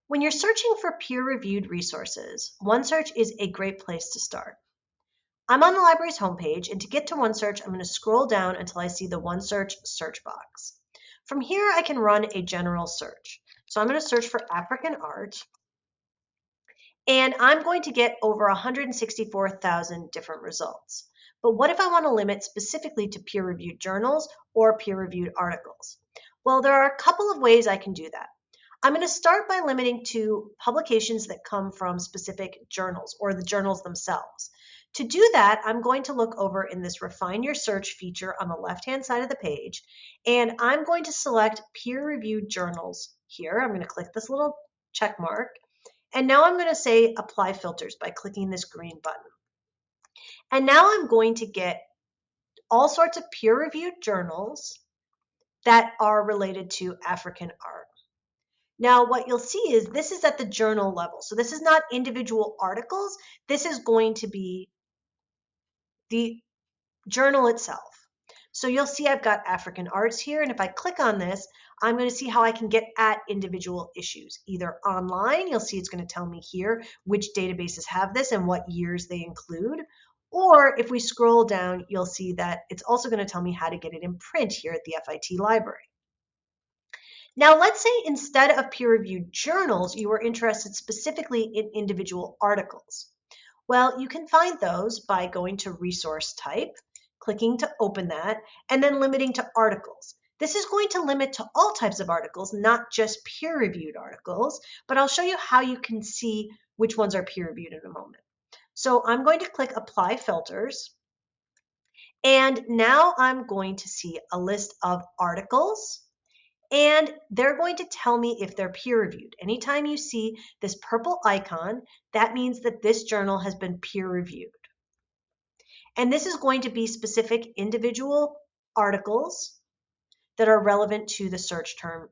When you're searching for peer-reviewed resources, OneSearch is a great place to start. I'm on the library's homepage, and to get to OneSearch, I'm going to scroll down until I see the OneSearch search box. From here, I can run a general search. So I'm going to search for African art, and I'm going to get over 164,000 different results. But what if I want to limit specifically to peer-reviewed journals or peer-reviewed articles? Well, there are a couple of ways I can do that. I'm going to start by limiting to publications that come from specific journals or the journals themselves. To do that, I'm going to look over in this Refine Your Search feature on the left-hand side of the page, and I'm going to select peer-reviewed journals here. I'm going to click this little check mark, and now I'm going to say Apply Filters by clicking this green button. And now I'm going to get all sorts of peer-reviewed journals that are related to African art. Now, what you'll see is this is at the journal level. So this is not individual articles. This is going to be the journal itself. So you'll see I've got African arts here. And if I click on this, I'm going to see how I can get at individual issues, either online. You'll see it's going to tell me here which databases have this and what years they include. Or if we scroll down, you'll see that it's also going to tell me how to get it in print here at the FIT library. Now, let's say instead of peer-reviewed journals, you were interested specifically in individual articles. Well, you can find those by going to Resource Type, clicking to open that, and then limiting to articles. This is going to limit to all types of articles, not just peer-reviewed articles, but I'll show you how you can see which ones are peer-reviewed in a moment. So I'm going to click Apply Filters, and now I'm going to see a list of articles, and they're going to tell me if they're peer-reviewed. Anytime you see this purple icon, that means that this journal has been peer-reviewed. And this is going to be specific individual articles that are relevant to the search term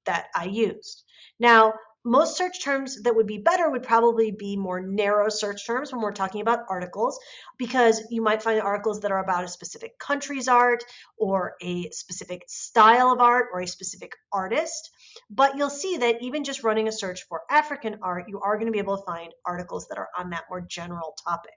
that I used. Now, most search terms that would be better would probably be more narrow search terms when we're talking about articles, because you might find articles that are about a specific country's art or a specific style of art or a specific artist. But you'll see that even just running a search for African art, you are going to be able to find articles that are on that more general topic.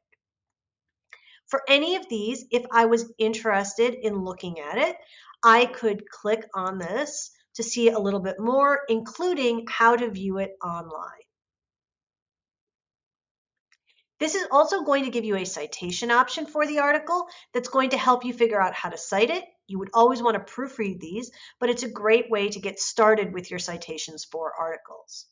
For any of these, if I was interested in looking at it, I could click on this to see a little bit more, including how to view it online. This is also going to give you a citation option for the article that's going to help you figure out how to cite it. You would always want to proofread these, but it's a great way to get started with your citations for articles.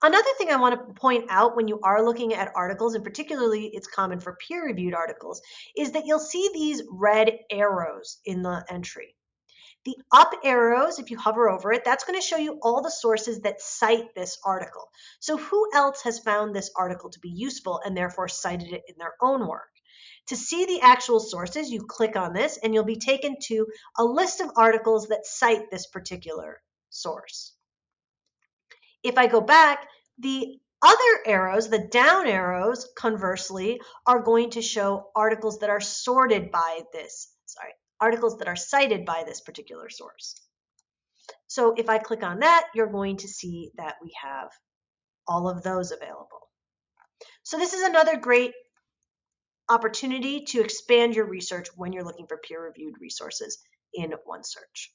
Another thing I want to point out when you are looking at articles, and particularly it's common for peer-reviewed articles, is that you'll see these red arrows in the entry. The up arrows, if you hover over it, that's going to show you all the sources that cite this article. So who else has found this article to be useful and therefore cited it in their own work? To see the actual sources, you click on this and you'll be taken to a list of articles that cite this particular source. If I go back, the other arrows, the down arrows, conversely, are going to show articles that are sorted by this, articles that are cited by this particular source. So if I click on that, you're going to see that we have all of those available. So this is another great opportunity to expand your research when you're looking for peer-reviewed resources in OneSearch.